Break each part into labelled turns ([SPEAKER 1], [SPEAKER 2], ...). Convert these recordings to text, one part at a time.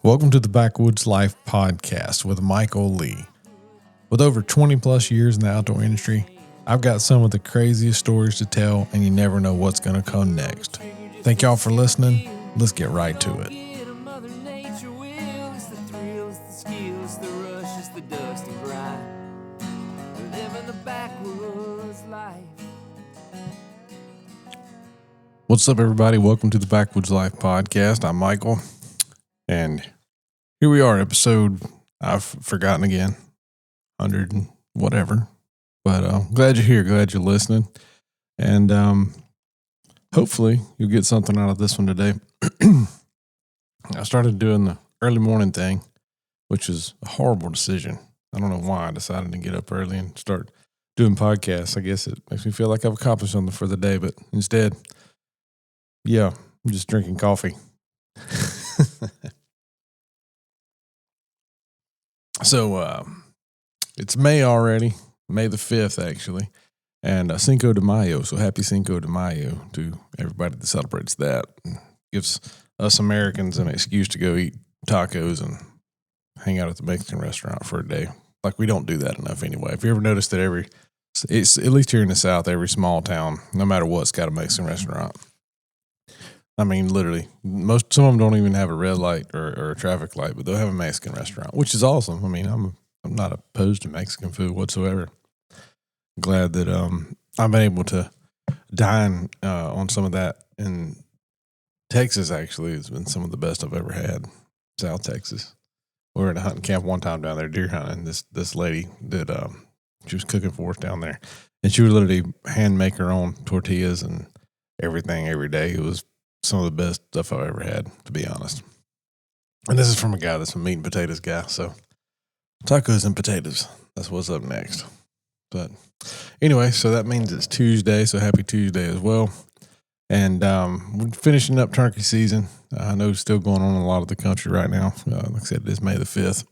[SPEAKER 1] Welcome to the Backwoods Life podcast with Michael Lee. With over 20 plus years in the outdoor industry, I've got some of the craziest stories to tell, and you never know what's going to come next. Thank y'all for listening. Let's get right to it. What's up, everybody? Welcome to the Backwoods Life podcast. I'm Michael, and here we are, episode, I've forgotten again, 100 and whatever, but glad you're here, glad you're listening, and hopefully you'll get something out of this one today. I started doing the early morning thing, which is a horrible decision. I don't know why I decided to get up early and start doing podcasts. I guess it makes me feel like I've accomplished something for the day, but instead, yeah, I'm just drinking coffee. So, it's May already, May the 5th, actually, and Cinco de Mayo. So happy Cinco de Mayo to everybody that celebrates that. Gives us Americans an excuse to go eat tacos and hang out at the Mexican restaurant for a day. Like, we don't do that enough anyway. If you ever noticed that it's at least here in the South, every small town, no matter what's got a Mexican restaurant. I mean, literally, some of them don't even have a red light or a traffic light, but they'll have a Mexican restaurant, which is awesome. I mean, I'm not opposed to Mexican food whatsoever. Glad that I've been able to dine on some of that in Texas. Actually, it's been some of the best I've ever had. South Texas. We were at a hunting camp one time down there, deer hunting. This lady did. She was cooking for us down there, and she would literally hand make her own tortillas and everything every day. It was some of the best stuff I've ever had, to be honest. And this is from a guy that's a meat and potatoes guy. So tacos and potatoes, that's what's up next. But anyway, so that means it's Tuesday. So happy Tuesday as well. And we're finishing up turkey season. I know it's still going on in a lot of the country right now. Like I said, it is May the 5th.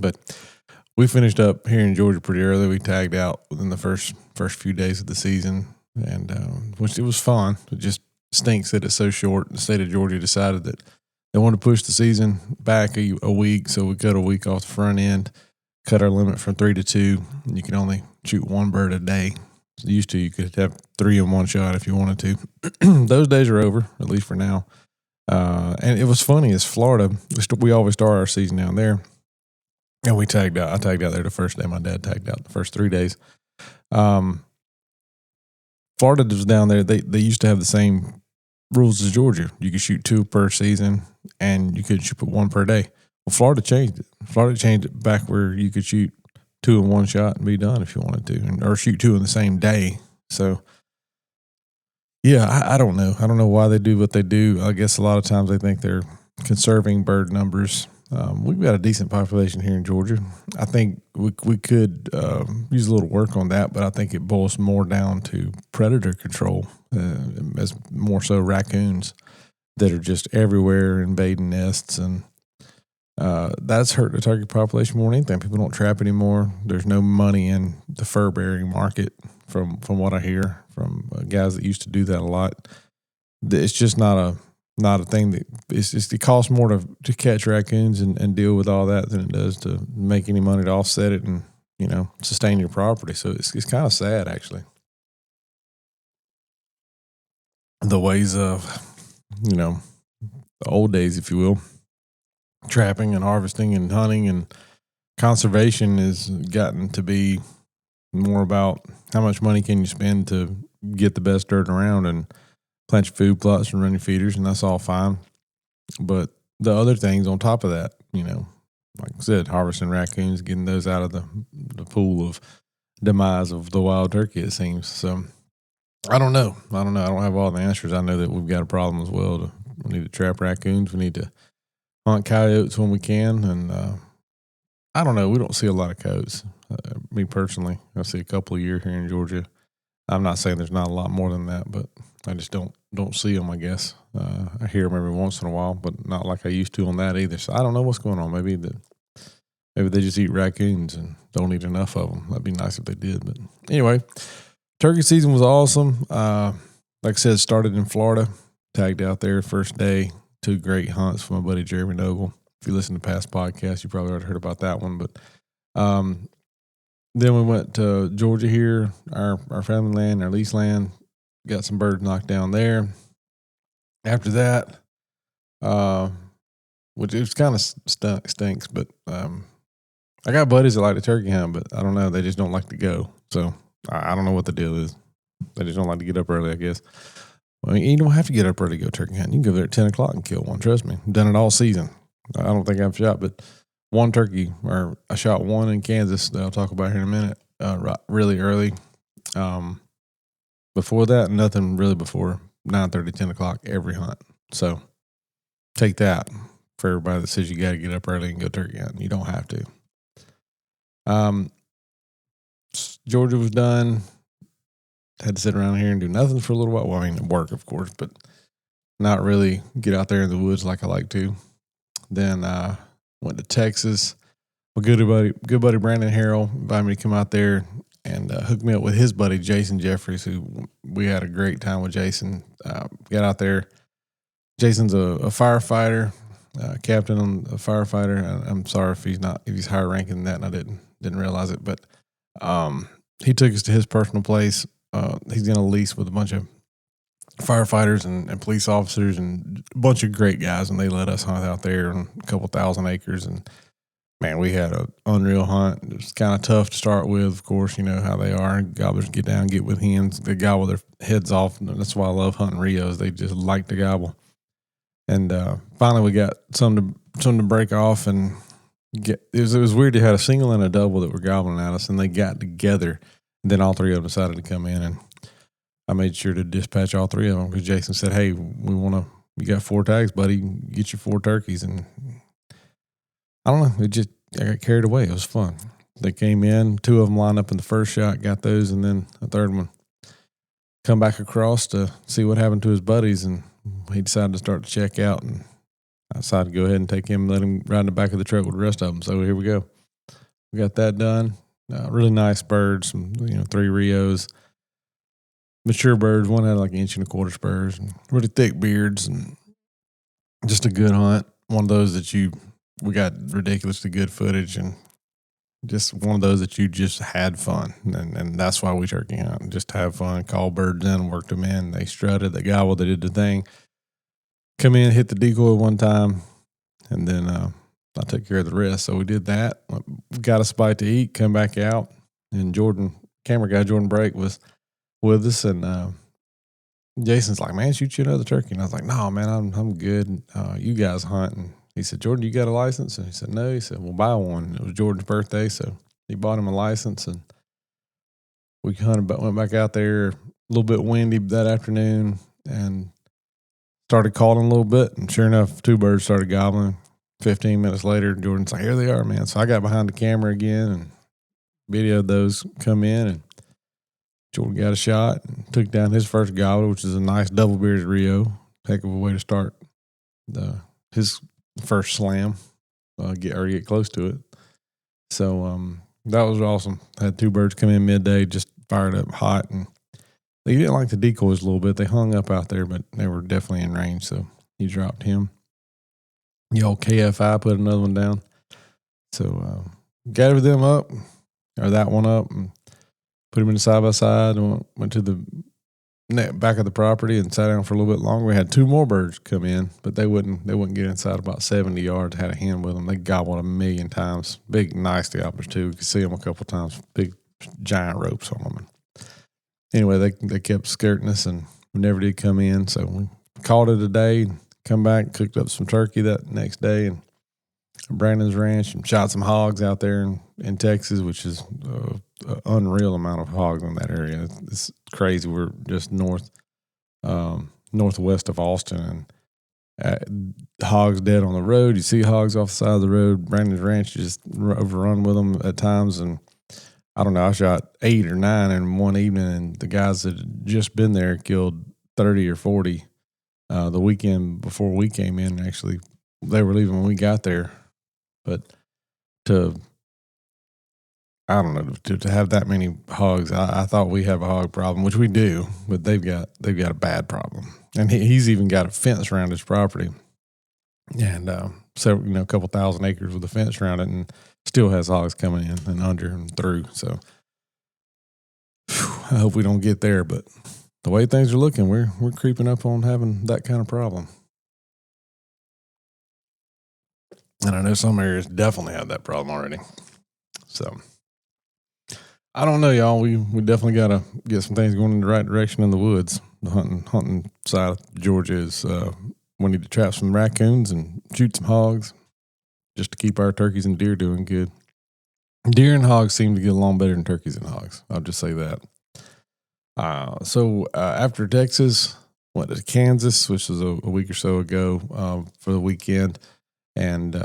[SPEAKER 1] But we finished up here in Georgia pretty early. We tagged out within the first few days of the season, and which it was fun. It just stinks that it's so short. The state of Georgia decided that they wanted to push the season back a week, so we cut a week off the front end, cut our limit from 3 to 2. And you can only shoot one bird a day. Used to, you could have 3 in one shot if you wanted to. Those days are over, at least for now. And it was funny, as Florida, we always start our season down there, and we tagged out. I tagged out there the first day. My dad tagged out the first 3 days. Florida was down there. They used to have the same rules as Georgia. You could shoot 2 per season, and you could shoot 1 per day. Well, Florida changed it. Florida changed it back where you could shoot 2 in one shot and be done if you wanted to, or shoot 2 in the same day. So, yeah, I don't know. I don't know why they do what they do. I guess a lot of times they think they're conserving bird numbers. We've got a decent population here in Georgia. I think we could use a little work on that, but I think it boils more down to predator control, as more so raccoons that are just everywhere invading nests, and that's hurt the turkey population more than anything. People don't trap anymore. There's no money in the fur bearing market, from what I hear from guys that used to do that a lot. It's just not a thing that it costs more to catch raccoons and deal with all that than it does to make any money to offset it and, sustain your property. So it's kind of sad, actually. The ways of, the old days, if you will, trapping and harvesting and hunting and conservation has gotten to be more about how much money can you spend to get the best dirt around and plant your food plots and run your feeders, and that's all fine. But the other things on top of that, like I said, harvesting raccoons, getting those out of the pool of demise of the wild turkey, it seems. So I don't know. I don't have all the answers. I know that we've got a problem as well. We need to trap raccoons. We need to hunt coyotes when we can. And I don't know. We don't see a lot of coyotes. Me personally, I see a couple a year here in Georgia. I'm not saying there's not a lot more than that, but I just don't see them, I guess. I hear them every once in a while, but not like I used to on that either. So I don't know what's going on. Maybe they just eat raccoons and don't eat enough of them. That'd be nice if they did. But anyway, turkey season was awesome. Like I said, started in Florida. Tagged out there first day. 2 great hunts from my buddy Jeremy Noble. If you listen to past podcasts, you probably already heard about that one. But then we went to Georgia here, our family land, our lease land. Got some birds knocked down there. After that, which it kind of stinks, but I got buddies that like to turkey hunt, but I don't know. They just don't like to go. So I don't know what the deal is. They just don't like to get up early, I guess. I mean, you don't have to get up early to go turkey hunting. You can go there at 10 o'clock and kill one. Trust me. I've done it all season. I don't think I've shot but one turkey, or I shot one in Kansas that I'll talk about here in a minute, really early. Before that, nothing really before 9:30, 10 o'clock every hunt. So take that for everybody that says you got to get up early and go turkey hunting. You don't have to. Georgia was done. Had to sit around here and do nothing for a little while. Well, I mean, work, of course, but not really get out there in the woods like I like to. Then went to Texas. My good buddy Brandon Harrell invited me to come out there and hook me up with his buddy Jason Jeffries, who we had a great time with. Jason got out there. Jason's a firefighter, captain on a firefighter. I'm sorry if he's higher ranking than that, and I didn't realize it. But he took us to his personal place. He's in a lease with a bunch of firefighters and police officers and a bunch of great guys, and they let us hunt out there on a couple thousand acres. And man, we had an unreal hunt. It was kind of tough to start with, of course. You know how they are. Gobblers get down, get with hens. They gobble their heads off. And that's why I love hunting Rios. They just like to gobble. And finally, we got some to break off and get. It was weird. They had a single and a double that were gobbling at us, and they got together. And then all three of them decided to come in, and I made sure to dispatch all three of them because Jason said, "Hey, you got 4 tags, buddy. Get your 4 turkeys." And I don't know. I got carried away. It was fun. They came in. 2 of them lined up in the first shot, got those, and then a third one come back across to see what happened to his buddies, and he decided to start to check out, and I decided to go ahead and take him and let him ride in the back of the truck with the rest of them. So here we go. We got that done. Really nice birds, 3 Rios. Mature birds. One had like 1.25 inch spurs and really thick beards, and just a good hunt. One of those that we got ridiculously good footage, and just one of those that you just had fun. And that's why we turkey hunt. Just have fun, call birds in, worked them in. They strutted, they gobbled, they did the thing. Come in, hit the decoy one time, and then I took care of the rest. So we did that. Got a spite to eat, come back out, and camera guy Jordan Brake was with us, and Jason's like, "Man, shoot you another turkey." And I was like, "No, man, I'm good. You guys hunt." And he said, "Jordan, you got a license?" And he said, "No." He said, "Well, buy one." And it was Jordan's birthday, so he bought him a license, and we went back out there. A little bit windy that afternoon, and started calling a little bit. And sure enough, 2 birds started gobbling. 15 minutes later, Jordan's like, "Here they are, man." So I got behind the camera again and videoed those come in, and Jordan got a shot and took down his first gobbler, which is a nice double-bearded Rio. Heck of a way to start his first slam, get close to it. So that was awesome. Had 2 birds come in midday, just fired up hot, and they didn't like the decoys a little bit. They hung up out there, but they were definitely in range, so he dropped him. The old KFI put another one down. So gathered them up, or that one up, and put him in side by side, and went to the back of the property and sat down for a little bit longer. We had 2 more birds come in, but they wouldn't get inside about 70 yards. Had a hen with them. They gobbled 1,000,000 times. Big, nice gobblers too. You could see them a couple times. Big, giant ropes on them. Anyway, they kept skirting us and never did come in. So we called it a day. Come back, cooked up some turkey that next day, and Brandon's ranch, and shot some hogs out there in Texas, which is an unreal amount of hogs in that area. It's crazy. We're just northwest of Austin, and hogs dead on the road. You see hogs off the side of the road. Brandon's ranch is overrun with them at times, and I don't know. I shot 8 or 9 in one evening, and the guys that had just been there killed 30 or 40 the weekend before we came in. Actually, they were leaving when we got there. But to have that many hogs, I thought we have a hog problem, which we do, but they've got a bad problem. And he's even got a fence around his property. and several, a couple thousand acres with a fence around it, and still has hogs coming in and under and through. So I hope we don't get there, but the way things are looking, we're creeping up on having that kind of problem. And I know some areas definitely have that problem already. So I don't know, y'all. We definitely got to get some things going in the right direction in the woods. The hunting side of Georgia is we need to trap some raccoons and shoot some hogs just to keep our turkeys and deer doing good. Deer and hogs seem to get along better than turkeys and hogs. I'll just say that. So after Texas, went to Kansas, which was a week or so ago for the weekend. And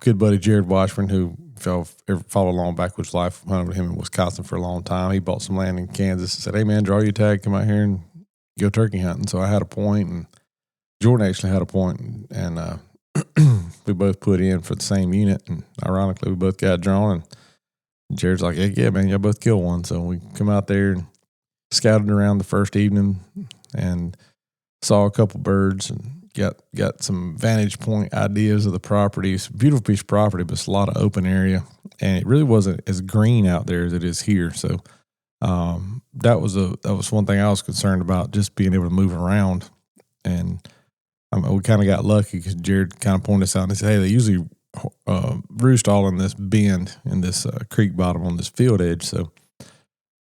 [SPEAKER 1] good buddy Jared Washburn, who followed along Backwoods Life, hunted with him in Wisconsin for a long time. He bought some land in Kansas and said, "Hey, man, draw your tag, come out here and go turkey hunting." So I had a point, and Jordan actually had a point, and we both put in for the same unit. And ironically, we both got drawn. And Jared's like, "Hey, yeah, man, y'all both killed one." So we come out there and scouted around the first evening and saw a couple birds and got some vantage point ideas of the property. It's a beautiful piece of property, but it's a lot of open area, and it really wasn't as green out there as it is here. So that was one thing I was concerned about, just being able to move around. And we kind of got lucky because Jared kind of pointed us out and he said, "Hey, they usually roost all in this bend in this creek bottom on this field edge." So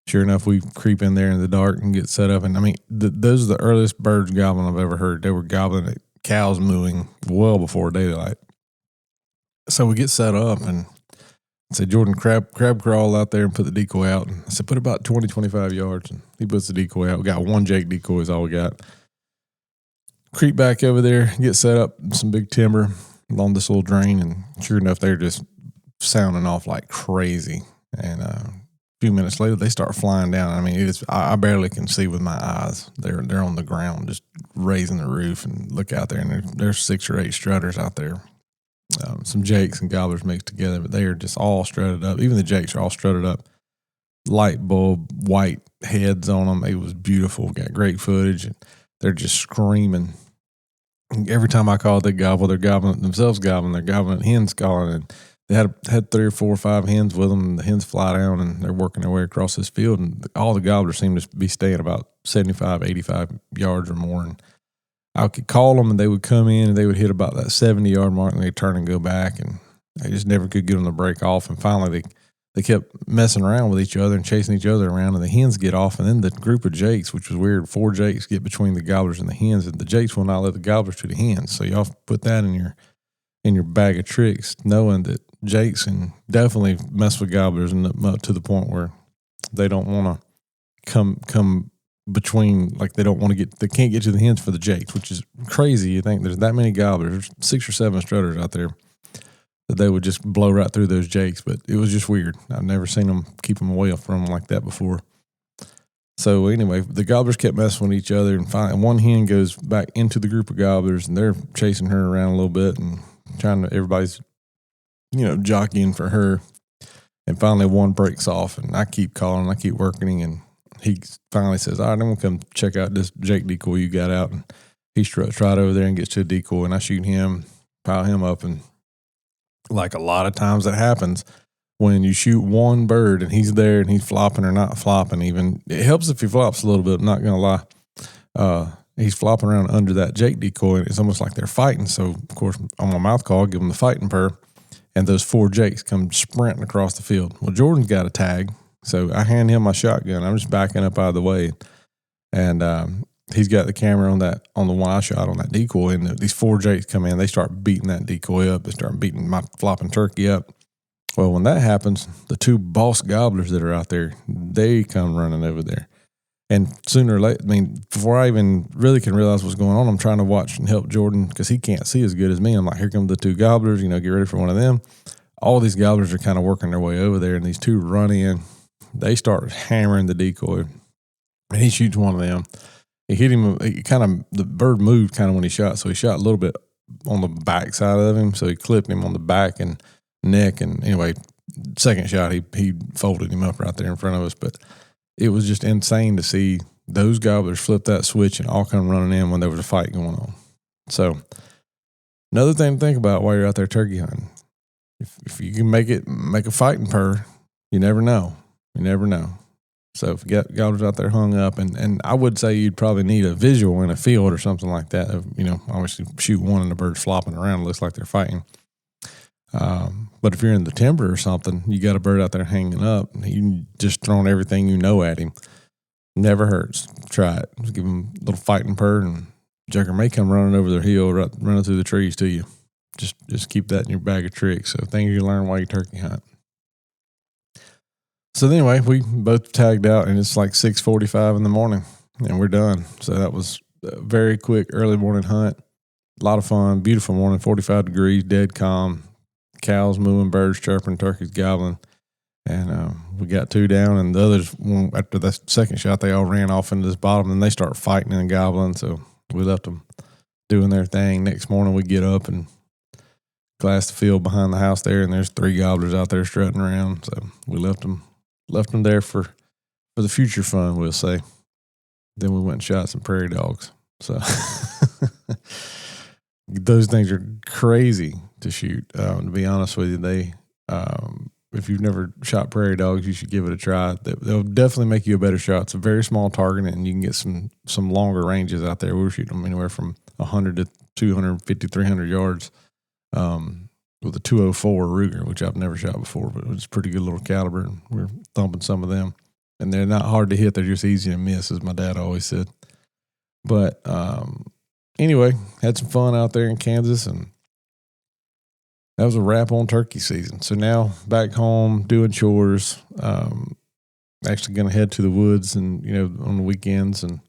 [SPEAKER 1] sure enough, we creep in there in the dark and get set up. And I mean, those are the earliest birds gobbling I've ever heard. They were gobbling at cows mooing well before daylight. So we get set up and I said, "Jordan, crab crawl out there and put the decoy out." And I said, "Put about 20, 25 yards. And he puts the decoy out. We got one Jake decoy is all we got. Creep back over there, get set up some big timber along this little drain. And sure enough, they're just sounding off like crazy. And few minutes later, they start flying down. I mean, I barely can see with my eyes. They're on the ground, just raising the roof, and look out there, and there's 6 or 8 strutters out there. Some jakes and gobblers mixed together, but they are just all strutted up. Even the jakes are all strutted up. Light bulb, white heads on them. It was beautiful. Got great footage, and they're just screaming. And every time I call it, they gobble. They're gobbling themselves, gobbling. They're gobbling hens calling, and they had 3 or 4 or 5 hens with them, and the hens fly down, and they're working their way across this field, and all the gobblers seem to be staying about 75, 85 yards or more. And I could call them, and they would come in, and they would hit about that 70-yard mark, and they'd turn and go back, and I just never could get them to break off. And finally, they kept messing around with each other and chasing each other around, and the hens get off, and then the group of jakes, which was weird, 4 jakes get between the gobblers and the hens, and the jakes will not let the gobblers to the hens. So y'all put that in your bag of tricks, knowing that jakes can definitely mess with gobblers, and to the point where they don't want to come between, like they can't get to the hens for the jakes, which is crazy. You think there's that many gobblers, there's 6 or 7 strutters out there, that they would just blow right through those jakes. But it was just weird. I've never seen them keep them away from them like that before. So anyway, the gobblers kept messing with each other, and finally one hen goes back into the group of gobblers, and they're chasing her around a little bit and everybody's jockeying for her. And finally one breaks off, and I keep calling, I keep working, and he finally says, "All right, I'm going to come check out this Jake decoy you got out." And he struts right over there and gets to a decoy, and I shoot him, pile him up. And like a lot of times that happens when you shoot one bird and he's there and he's flopping or not flopping even. It helps if he flops a little bit, I'm not going to lie. He's flopping around under that Jake decoy, and it's almost like they're fighting. So, of course, on my mouth call, I give them the fighting purr, and those 4 Jakes come sprinting across the field. Well, Jordan's got a tag, so I hand him my shotgun. I'm just backing up out of the way, and he's got the camera on the one I shot on that decoy, and these 4 Jakes come in. They start beating that decoy up. They start beating my flopping turkey up. Well, when that happens, the 2 boss gobblers that are out there, they come running over there. And sooner or later, before I even really can realize what's going on, I'm trying to watch and help Jordan because he can't see as good as me. I'm like, here come the 2 gobblers, get ready for one of them. All these gobblers are kind of working their way over there, and these 2 run in. They start hammering the decoy, and he shoots one of them. He hit him, the bird moved kind of when he shot, so he shot a little bit on the back side of him, so he clipped him on the back and neck, and anyway, second shot, he folded him up right there in front of us, but it was just insane to see those gobblers flip that switch and all come running in when there was a fight going on. So Another thing to think about while you're out there turkey hunting, if you can make a fighting purr, you never know. You never know. So if you got gobblers out there hung up, and I would say you'd probably need a visual in a field or something like that. Obviously shoot one and the bird's flopping around. It looks like they're fighting. But if you're in the timber or something, you got a bird out there hanging up, you just throwing everything you know at him. Never hurts. Try it. Just give him a little fighting purr, and Jugger may come running over their hill, running through the trees to you. Just keep that in your bag of tricks. So things you learn while you turkey hunt. So anyway, we both tagged out, and it's like 6:45 in the morning, and we're done. So that was a very quick early morning hunt. A lot of fun, beautiful morning, 45 degrees, dead calm. Cows mooing, birds chirping, turkeys gobbling. And we got 2 down, and the others, after the second shot, they all ran off into this bottom, and they start fighting and gobbling. So we left them doing their thing. Next morning, we get up and glass the field behind the house there, and there's 3 gobblers out there strutting around. So we left them there for the future fun, we'll say. Then we went and shot some prairie dogs. So those things are crazy to shoot. To be honest with you, they if you've never shot prairie dogs, you should give it a try. They'll definitely make you a better shot. It's a very small target, and you can get some longer ranges out there. We were shooting them anywhere from 100 to 250, 300 yards with a 204 Ruger, which I've never shot before, but it was a pretty good little caliber, and we're thumping some of them. And they're not hard to hit. They're just easy to miss, as my dad always said. But anyway, had some fun out there in Kansas, and that was a wrap on turkey season. So now back home doing chores. Actually going to head to the woods and on the weekends and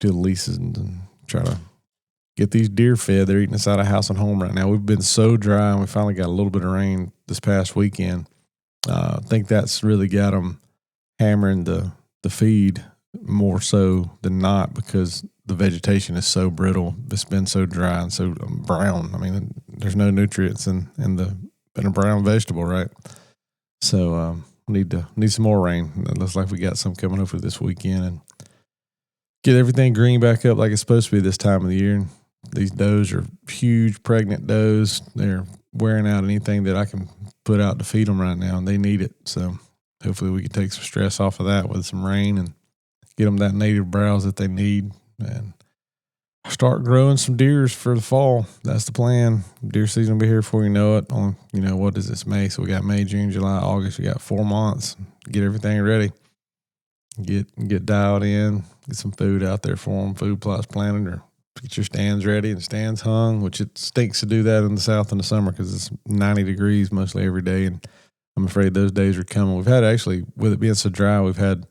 [SPEAKER 1] do the leases and try to get these deer fed. They're eating inside a house and home right now. We've been so dry, and we finally got a little bit of rain this past weekend. I think that's really got them hammering the feed more so than not, because the vegetation is so brittle. It's been so dry and so brown. I mean, there's no nutrients in a brown vegetable, right? So need some more rain. It looks like we got some coming over this weekend, and get everything green back up like it's supposed to be this time of the year. These does are huge pregnant does. They're wearing out anything that I can put out to feed them right now, and they need it. So hopefully we can take some stress off of that with some rain and get them that native browse that they need, and start growing some deers for the fall. That's the plan. Deer season will be here before you know it. What is this, May? So we got May, June, July, August. We got 4 months. Get everything ready. Get dialed in. Get some food out there for them. Food plots planted, or get your stands ready and stands hung, which it stinks to do that in the South in the summer because it's 90 degrees mostly every day, and I'm afraid those days are coming. We've had, actually, with it being so dry, we've had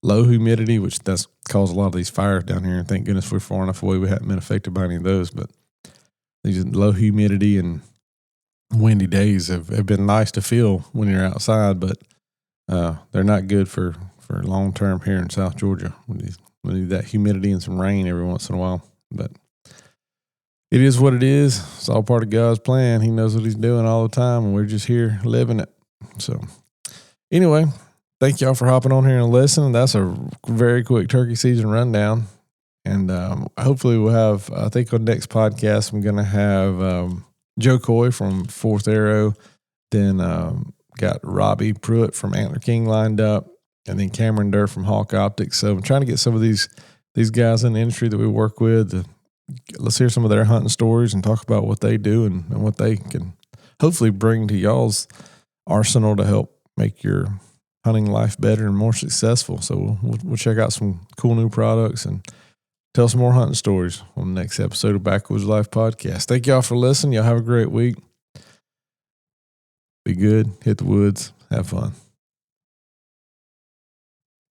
[SPEAKER 1] low humidity, which that's caused a lot of these fires down here. And thank goodness we're far enough away we haven't been affected by any of those. But these low humidity and windy days have been nice to feel when you're outside, but they're not good for long term here in South Georgia. We need that humidity and some rain every once in a while. But it is what it is. It's all part of God's plan. He knows what he's doing all the time, and we're just here living it. So anyway, thank y'all for hopping on here and listening. That's a very quick turkey season rundown. And hopefully we'll have, I think on next podcast, I'm going to have Joe Coy from Fourth Arrow. Then got Robbie Pruitt from Antler King lined up. And then Cameron Durr from Hawk Optics. So I'm trying to get some of these guys in the industry that we work with. Let's hear some of their hunting stories and talk about what they do and what they can hopefully bring to y'all's arsenal to help make your hunting life better and more successful. So we'll check out some cool new products and tell some more hunting stories on the next episode of Backwoods Life Podcast. Thank y'all for listening. Y'all have a great week. Be good. Hit the woods. Have fun.